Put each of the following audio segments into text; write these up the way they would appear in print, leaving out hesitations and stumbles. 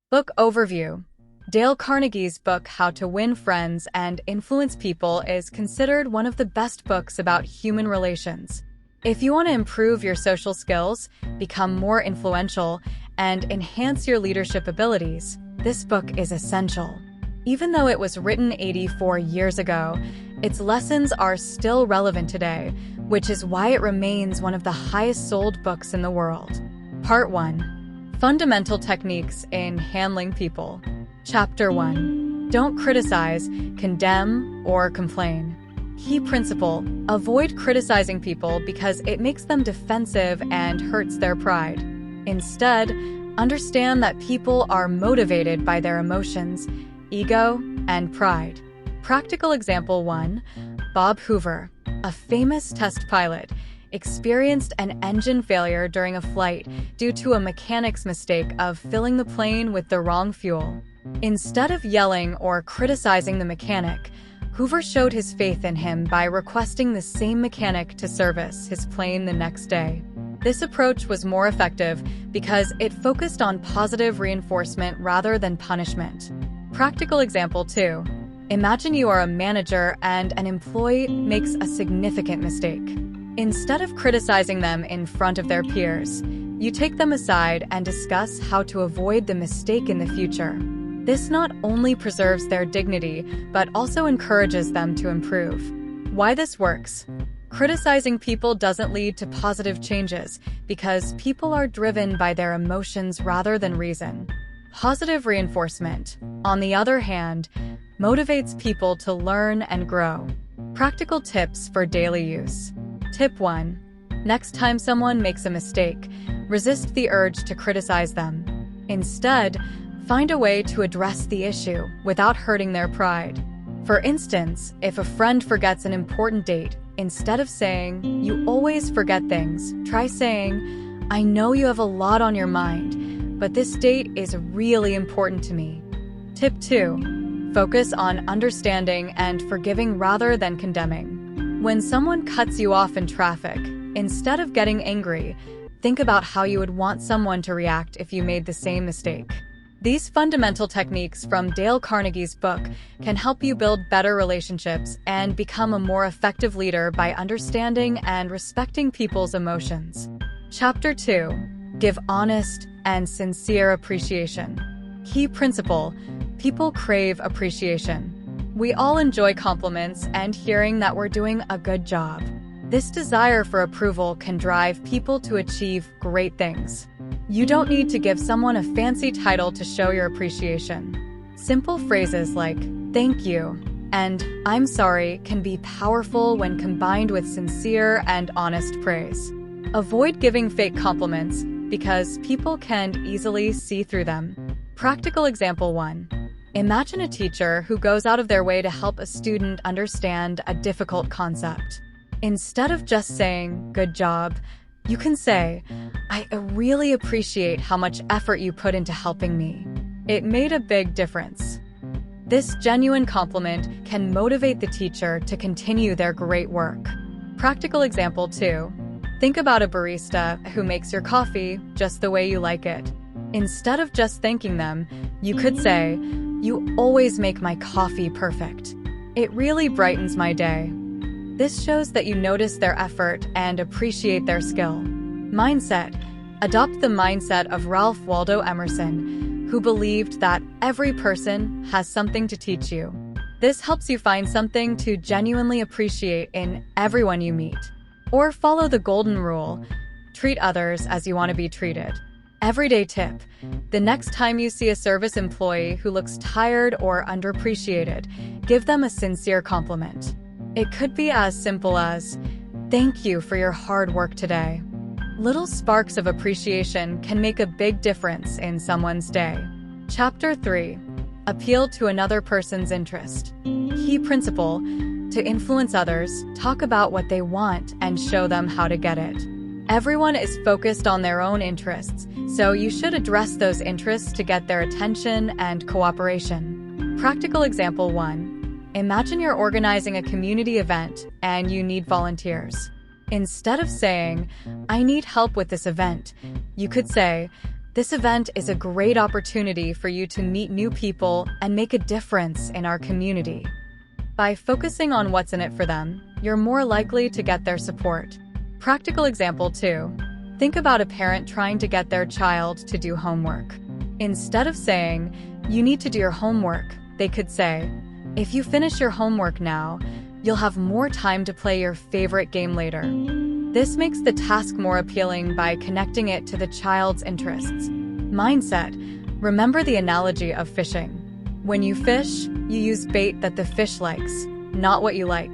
Book overview. Dale Carnegie's book How to Win Friends and Influence People is considered one of the best books about human relations. If you want to improve your social skills, become more influential, and enhance your leadership abilities, this book is essential. Even though it was written 84 years ago, its lessons are still relevant today, which is why it remains one of the highest sold books in the world. Part 1. Fundamental Techniques in Handling People. Chapter 1. Don't criticize, condemn, or complain. Key principle: avoid criticizing people because it makes them defensive and hurts their pride. Instead, understand that people are motivated by their emotions, ego, and pride. Practical example 1. Bob Hoover, a famous test pilot, experienced an engine failure during a flight due to a mechanic's mistake of filling the plane with the wrong fuel. Instead of yelling or criticizing the mechanic, Hoover showed his faith in him by requesting the same mechanic to service his plane the next day. This approach was more effective because it focused on positive reinforcement rather than punishment. Practical example 2. Imagine you are a manager and an employee makes a significant mistake. Instead of criticizing them in front of their peers, you take them aside and discuss how to avoid the mistake in the future. This not only preserves their dignity, but also encourages them to improve. Why this works? Criticizing people doesn't lead to positive changes because people are driven by their emotions rather than reason. Positive reinforcement, on the other hand, motivates people to learn and grow. Practical tips for daily use. Tip 1. Next time someone makes a mistake, resist the urge to criticize them. Instead, find a way to address the issue without hurting their pride. For instance, if a friend forgets an important date, instead of saying, "You always forget things," try saying, "I know you have a lot on your mind, but this date is really important to me." Tip 2. Focus on understanding and forgiving rather than condemning. When someone cuts you off in traffic, instead of getting angry, think about how you would want someone to react if you made the same mistake. These fundamental techniques from Dale Carnegie's book can help you build better relationships and become a more effective leader by understanding and respecting people's emotions. Chapter 2. Give honest and sincere appreciation. Key principle: people crave appreciation. We all enjoy compliments and hearing that we're doing a good job. This desire for approval can drive people to achieve great things. You don't need to give someone a fancy title to show your appreciation. Simple phrases like, "Thank you," and "I'm sorry" can be powerful when combined with sincere and honest praise. Avoid giving fake compliments because people can easily see through them. Practical example 1. Imagine a teacher who goes out of their way to help a student understand a difficult concept. Instead of just saying, "Good job," you can say, "I really appreciate how much effort you put into helping me. It made a big difference." This genuine compliment can motivate the teacher to continue their great work. Practical example 2. Think about a barista who makes your coffee just the way you like it. Instead of just thanking them, you could say, "You always make my coffee perfect. It really brightens my day." This shows that you notice their effort and appreciate their skill. Mindset. Adopt the mindset of Ralph Waldo Emerson, who believed that every person has something to teach you. This helps you find something to genuinely appreciate in everyone you meet. Or follow the golden rule: treat others as you want to be treated. Everyday tip: the next time you see a service employee who looks tired or underappreciated, give them a sincere compliment. It could be as simple as, "Thank you for your hard work today." Little sparks of appreciation can make a big difference in someone's day. Chapter 3. Appeal to another person's interest. Key principle: to influence others, talk about what they want and show them how to get it. Everyone is focused on their own interests, so you should address those interests to get their attention and cooperation. Practical example 1. Imagine you're organizing a community event and you need volunteers. Instead of saying, "I need help with this event," you could say, This event is a great opportunity for you to meet new people and make a difference in our community. By focusing on what's in it for them, you're more likely to get their support. Practical example 2. Think about a parent trying to get their child to do homework. Instead of saying, "You need to do your homework," they could say, "If you finish your homework now, you'll have more time to play your favorite game later." This makes the task more appealing by connecting it to the child's interests. Mindset. Remember the analogy of fishing. When you fish, you use bait that the fish likes, not what you like.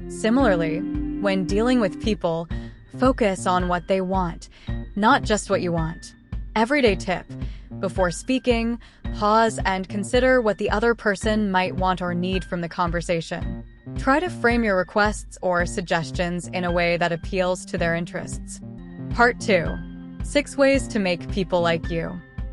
Similarly, when dealing with people, focus on what they want, not just what you want. Everyday tip. Before speaking, pause and consider what the other person might want or need from the conversation. Try to frame your requests or suggestions in a way that appeals to their interests. Part 2. 6 ways to make people like you.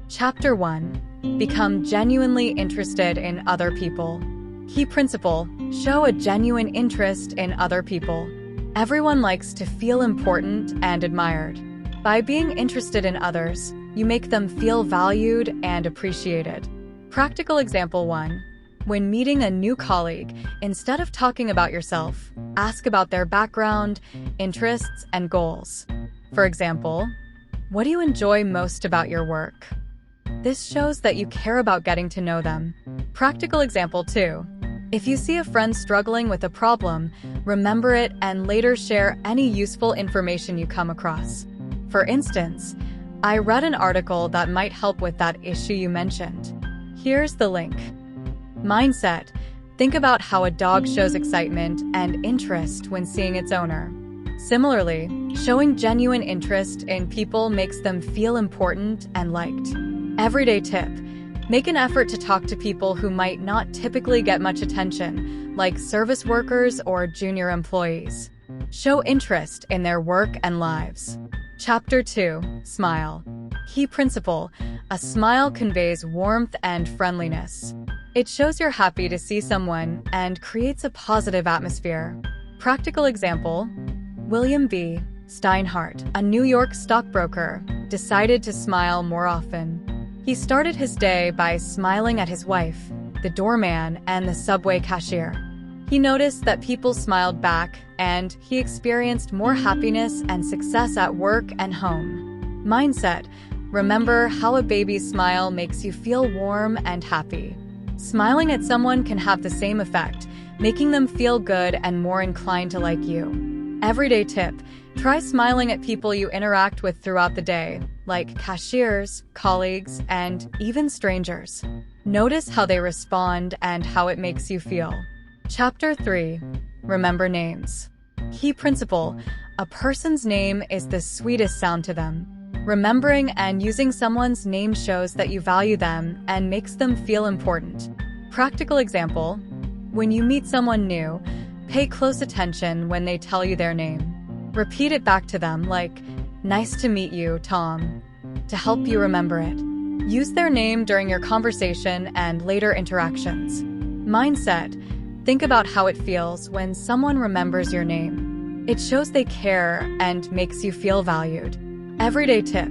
Chapter 1. Become genuinely interested in other people. Key principle: show a genuine interest in other people. Everyone likes to feel important and admired. By being interested in others, you make them feel valued and appreciated. Practical example 1. When meeting a new colleague, instead of talking about yourself, ask about their background, interests, and goals. For example, what do you enjoy most about your work? This shows that you care about getting to know them. Practical example 2. If you see a friend struggling with a problem, remember it and later share any useful information you come across. For instance, I read an article that might help with that issue you mentioned. Here's the link. Mindset. Think about how a dog shows excitement and interest when seeing its owner. Similarly, showing genuine interest in people makes them feel important and liked. Everyday tip. Make an effort to talk to people who might not typically get much attention, like service workers or junior employees. Show interest in their work and lives. Chapter 2. Smile. Key principle: a smile conveys warmth and friendliness. It shows you're happy to see someone and creates a positive atmosphere. Practical example: William B. Steinhardt, a New York stockbroker, decided to smile more often. He started his day by smiling at his wife, the doorman, and the subway cashier. He noticed that people smiled back, and he experienced more happiness and success at work and home. Mindset. Remember how a baby's smile makes you feel warm and happy. Smiling at someone can have the same effect, making them feel good and more inclined to like you. Everyday tip. Try smiling at people you interact with throughout the day, like cashiers, colleagues, and even strangers. Notice how they respond and how it makes you feel. Chapter 3. Remember names. Key principle: a person's name is the sweetest sound to them. Remembering and using someone's name shows that you value them and makes them feel important. Practical example: when you meet someone new, pay close attention when they tell you their name. Repeat it back to them like, "Nice to meet you, Tom," to help you remember it. Use their name during your conversation and later interactions. Mindset. Think about how it feels when someone remembers your name. It shows they care and makes you feel valued. Everyday tip.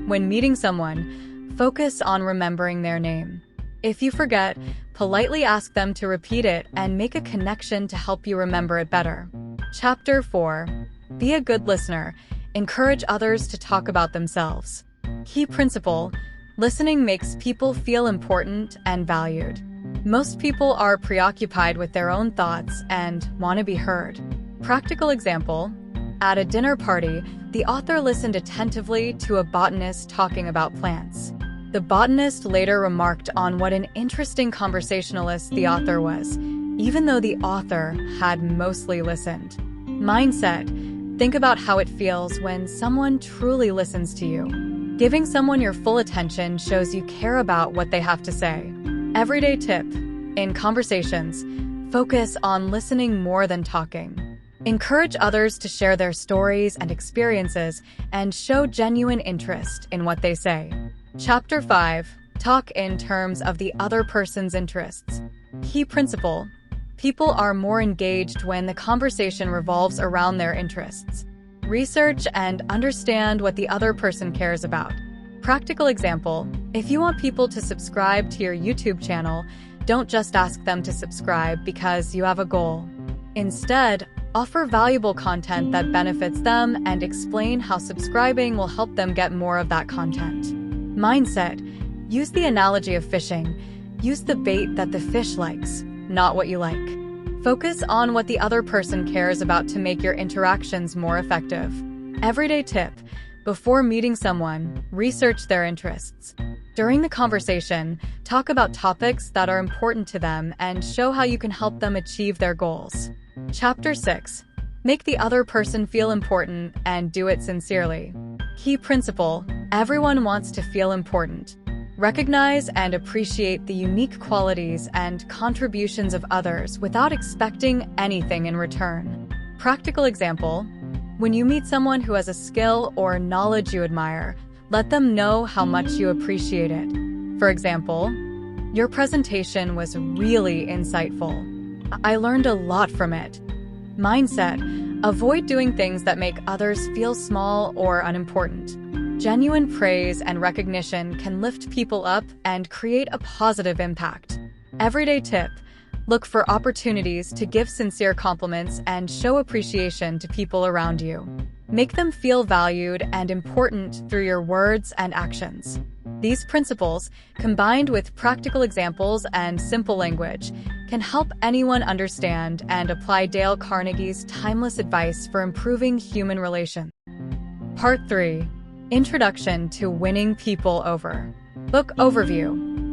When meeting someone, focus on remembering their name. If you forget, politely ask them to repeat it and make a connection to help you remember it better. Chapter 4. Be a good listener. Encourage others to talk about themselves. Key principle: listening makes people feel important and valued. Most people are preoccupied with their own thoughts and want to be heard. Practical example: at a dinner party, the author listened attentively to a botanist talking about plants. The botanist later remarked on what an interesting conversationalist the author was, even though the author had mostly listened. Mindset. Think about how it feels when someone truly listens to you. Giving someone your full attention shows you care about what they have to say. Everyday tip. In conversations, focus on listening more than talking. Encourage others to share their stories and experiences and show genuine interest in what they say. Chapter 5. Talk in terms of the other person's interests. Key principle: people are more engaged when the conversation revolves around their interests. Research and understand what the other person cares about. Practical example: if you want people to subscribe to your YouTube channel, don't just ask them to subscribe because you have a goal. Instead, offer valuable content that benefits them and explain how subscribing will help them get more of that content. Mindset: use the analogy of fishing. Use the bait that the fish likes, not what you like. Focus on what the other person cares about to make your interactions more effective. Everyday tip: before meeting someone, research their interests. During the conversation, talk about topics that are important to them and show how you can help them achieve their goals. Chapter 6. Make the other person feel important and do it sincerely. Key principle: everyone wants to feel important. Recognize and appreciate the unique qualities and contributions of others without expecting anything in return. Practical example: when you meet someone who has a skill or knowledge you admire, let them know how much you appreciate it. For example, your presentation was really insightful. I learned a lot from it. Mindset: avoid doing things that make others feel small or unimportant. Genuine praise and recognition can lift people up and create a positive impact. Everyday tip: look for opportunities to give sincere compliments and show appreciation to people around you. Make them feel valued and important through your words and actions. These principles, combined with practical examples and simple language, can help anyone understand and apply Dale Carnegie's timeless advice for improving human relations. Part 3. Introduction to Winning People Over. Book overview.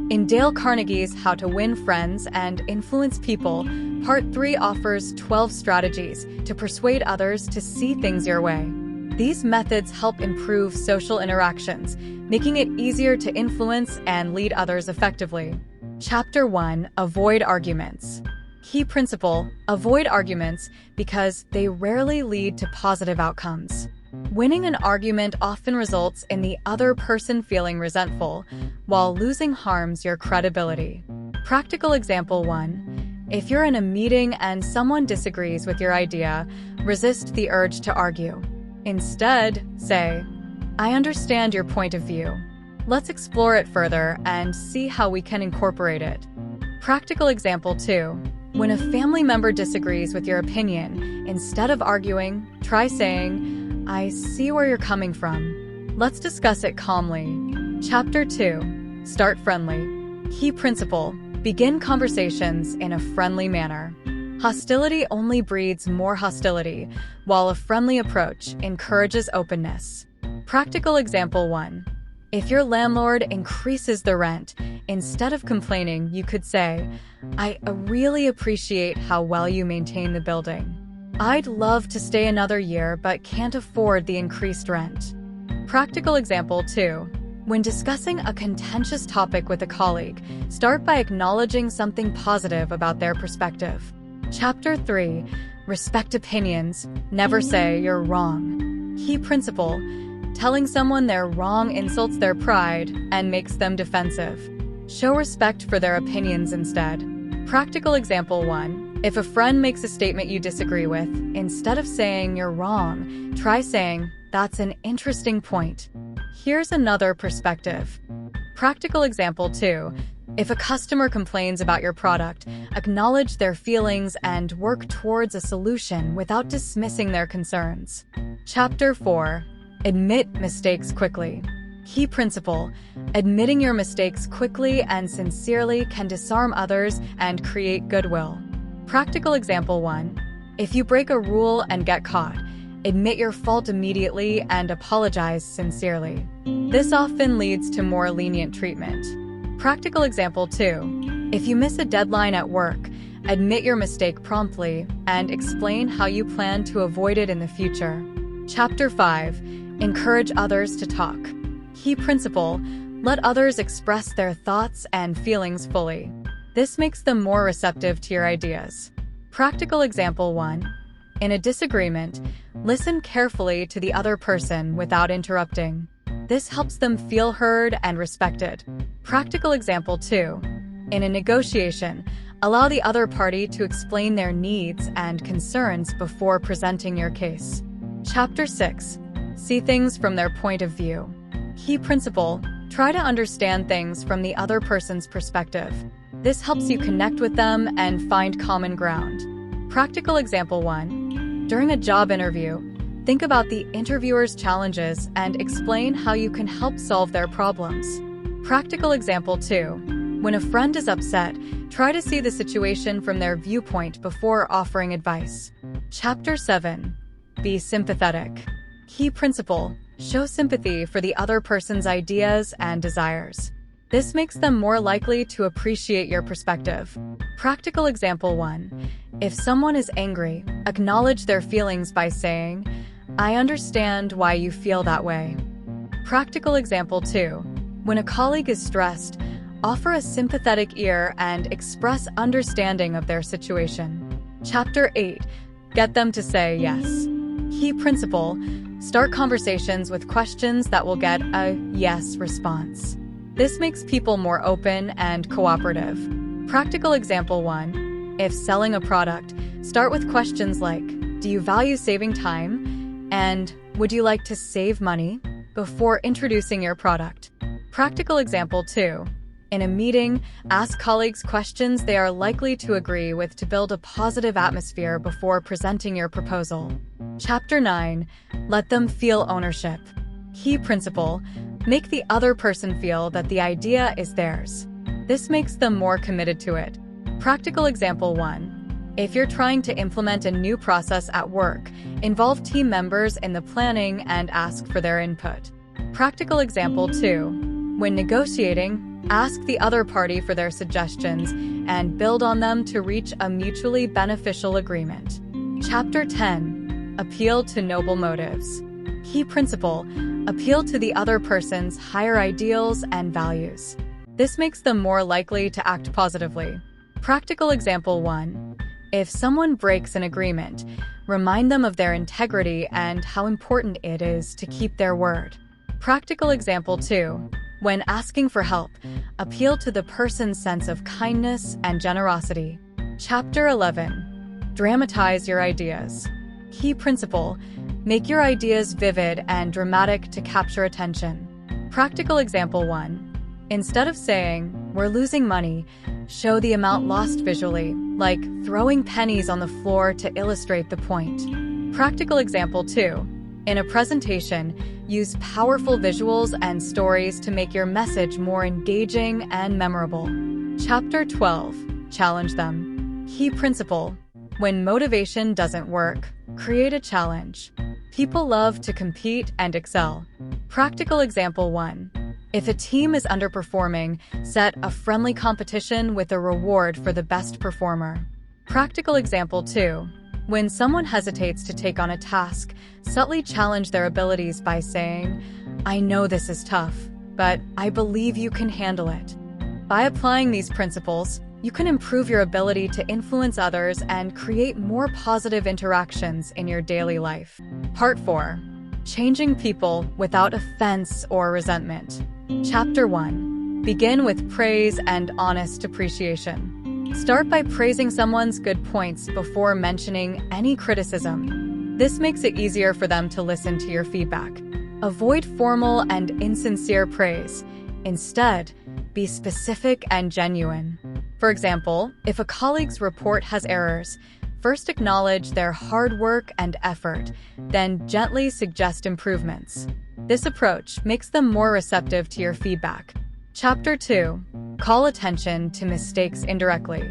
In Dale Carnegie's How to Win Friends and Influence People, Part 3 offers 12 strategies to persuade others to see things your way. These methods help improve social interactions, making it easier to influence and lead others effectively. Chapter 1. Avoid arguments. Key principle: avoid arguments because they rarely lead to positive outcomes. Winning an argument often results in the other person feeling resentful, while losing harms your credibility. Practical example 1. If you're in a meeting and someone disagrees with your idea, resist the urge to argue. Instead, say, "I understand your point of view. Let's explore it further and see how we can incorporate it." Practical example 2. When a family member disagrees with your opinion, instead of arguing, try saying, "I see where you're coming from. Let's discuss it calmly." Chapter 2. Start friendly. Key principle: begin conversations in a friendly manner. Hostility only breeds more hostility, while a friendly approach encourages openness. Practical example 1. If your landlord increases the rent, instead of complaining, you could say, "I really appreciate how well you maintain the building. I'd love to stay another year but can't afford the increased rent." Practical example 2. When discussing a contentious topic with a colleague, start by acknowledging something positive about their perspective. Chapter 3. Respect opinions. Never say you're wrong. Key principle: telling someone they're wrong insults their pride and makes them defensive. Show respect for their opinions instead. Practical example 1. If a friend makes a statement you disagree with, instead of saying you're wrong, try saying, "That's an interesting point. Here's another perspective." Practical example 2. If a customer complains about your product, acknowledge their feelings and work towards a solution without dismissing their concerns. Chapter 4. Admit mistakes quickly. Key principle: admitting your mistakes quickly and sincerely can disarm others and create goodwill. Practical example 1. If you break a rule and get caught, admit your fault immediately and apologize sincerely. This often leads to more lenient treatment. Practical example 2. If you miss a deadline at work, admit your mistake promptly and explain how you plan to avoid it in the future. Chapter 5. Encourage others to talk. Key principle: let others express their thoughts and feelings fully. This makes them more receptive to your ideas. Practical example 1. In a disagreement, listen carefully to the other person without interrupting. This helps them feel heard and respected. Practical example 2. In a negotiation, allow the other party to explain their needs and concerns before presenting your case. Chapter 6. See things from their point of view. Key principle: try to understand things from the other person's perspective. This helps you connect with them and find common ground. Practical example 1. During a job interview, think about the interviewer's challenges and explain how you can help solve their problems. Practical example 2. When a friend is upset, try to see the situation from their viewpoint before offering advice. Chapter 7. Be sympathetic. Key principle: show sympathy for the other person's ideas and desires. This makes them more likely to appreciate your perspective. Practical example 1. If someone is angry, acknowledge their feelings by saying, "I understand why you feel that way." Practical example 2. When a colleague is stressed, offer a sympathetic ear and express understanding of their situation. Chapter 8. Get them to say yes. Key principle: start conversations with questions that will get a yes response. This makes people more open and cooperative. Practical example 1. If selling a product, start with questions like, "Do you value saving time?" and "Would you like to save money?" before introducing your product. Practical example 2. In a meeting, ask colleagues questions they are likely to agree with to build a positive atmosphere before presenting your proposal. Chapter 9. Let them feel ownership. Key principle: make the other person feel that the idea is theirs. This makes them more committed to it. Practical example 1. If you're trying to implement a new process at work, involve team members in the planning and ask for their input. Practical example 2. When negotiating, ask the other party for their suggestions and build on them to reach a mutually beneficial agreement. Chapter 10. Appeal to noble motives. Key principle: appeal to the other person's higher ideals and values. This makes them more likely to act positively. Practical example 1. If someone breaks an agreement, remind them of their integrity and how important it is to keep their word. Practical example 2. When asking for help, appeal to the person's sense of kindness and generosity. Chapter 11. Dramatize your ideas. Key principle: make your ideas vivid and dramatic to capture attention. Practical example 1. Instead of saying, "We're losing money," show the amount lost visually, like throwing pennies on the floor to illustrate the point. Practical example 2. In a presentation, use powerful visuals and stories to make your message more engaging and memorable. Chapter 12. Challenge them. Key principle: when motivation doesn't work, create a challenge. People love to compete and excel. Practical example 1. If a team is underperforming, set a friendly competition with a reward for the best performer. Practical example 2. When someone hesitates to take on a task, subtly challenge their abilities by saying, "I know this is tough, but I believe you can handle it." By applying these principles, you can improve your ability to influence others and create more positive interactions in your daily life. Part 4. Changing people without offense or resentment. Chapter 1. Begin with praise and honest appreciation. Start by praising someone's good points before mentioning any criticism. This makes it easier for them to listen to your feedback. Avoid formal and insincere praise. Instead, be specific and genuine. For example, if a colleague's report has errors, first acknowledge their hard work and effort, then gently suggest improvements. This approach makes them more receptive to your feedback. Chapter 2. Call attention to mistakes indirectly.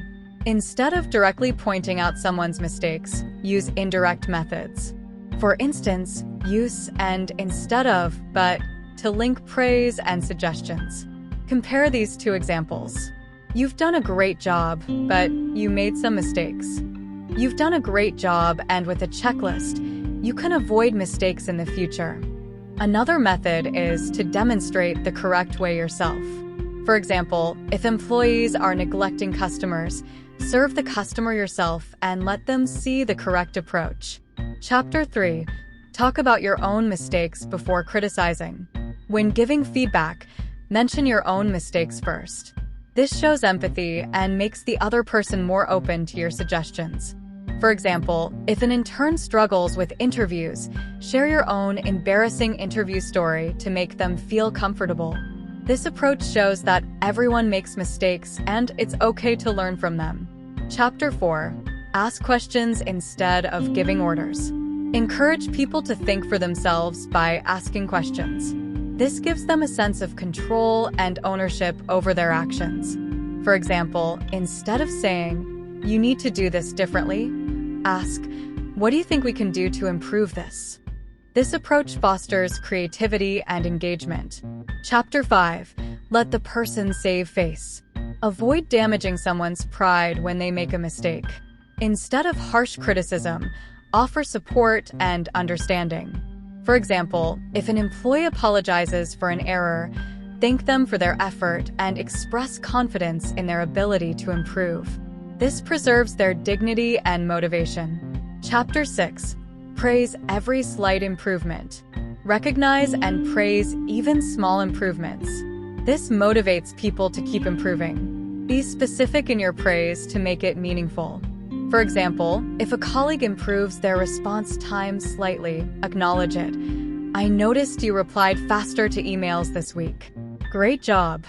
Instead of directly pointing out someone's mistakes, use indirect methods. For instance, use and instead of, but to link praise and suggestions. Compare these two examples. You've done a great job, but you made some mistakes. You've done a great job, and with a checklist, you can avoid mistakes in the future. Another method is to demonstrate the correct way yourself. For example, if employees are neglecting customers, serve the customer yourself and let them see the correct approach. Chapter 3. Talk about your own mistakes before criticizing. When giving feedback, mention your own mistakes first. This shows empathy and makes the other person more open to your suggestions. For example, if an intern struggles with interviews, share your own embarrassing interview story to make them feel comfortable. This approach shows that everyone makes mistakes and it's okay to learn from them. Chapter 4. Ask questions instead of giving orders. Encourage people to think for themselves by asking questions. This gives them a sense of control and ownership over their actions. For example, instead of saying, "You need to do this differently," ask, "What do you think we can do to improve this?" This approach fosters creativity and engagement. Chapter 5. Let the person save face. Avoid damaging someone's pride when they make a mistake. Instead of harsh criticism, offer support and understanding. For example, if an employee apologizes for an error, thank them for their effort and express confidence in their ability to improve. This preserves their dignity and motivation. Chapter 6. Praise every slight improvement. Recognize and praise even small improvements. This motivates people to keep improving. Be specific in your praise to make it meaningful. For example, if a colleague improves their response time slightly, acknowledge it. "I noticed you replied faster to emails this week. Great job."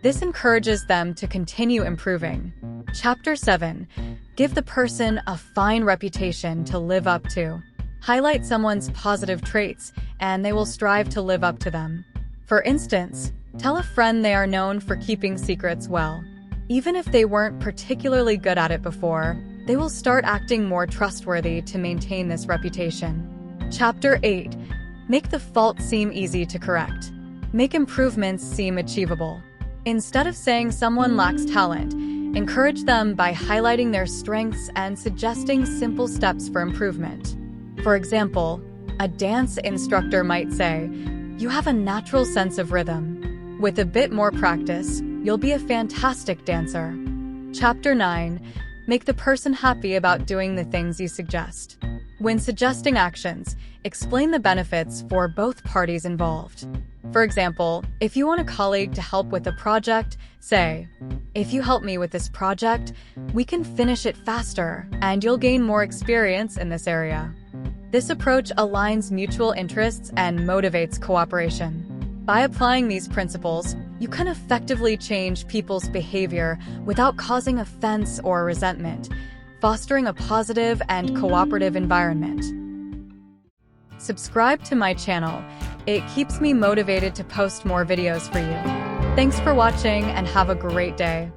This encourages them to continue improving. Chapter 7. Give the person a fine reputation to live up to. Highlight someone's positive traits, and they will strive to live up to them. For instance, tell a friend they are known for keeping secrets well. Even if they weren't particularly good at it before, they will start acting more trustworthy to maintain this reputation. Chapter 8. Make the fault seem easy to correct. Make improvements seem achievable. Instead of saying someone lacks talent, encourage them by highlighting their strengths and suggesting simple steps for improvement. For example, a dance instructor might say, "You have a natural sense of rhythm. With a bit more practice, you'll be a fantastic dancer." Chapter 9. Make the person happy about doing the things you suggest. When suggesting actions, explain the benefits for both parties involved. For example, if you want a colleague to help with a project, say, "If you help me with this project, we can finish it faster, and you'll gain more experience in this area." This approach aligns mutual interests and motivates cooperation. By applying these principles, you can effectively change people's behavior without causing offense or resentment, fostering a positive and cooperative environment. Subscribe to my channel. It keeps me motivated to post more videos for you. Thanks for watching and have a great day.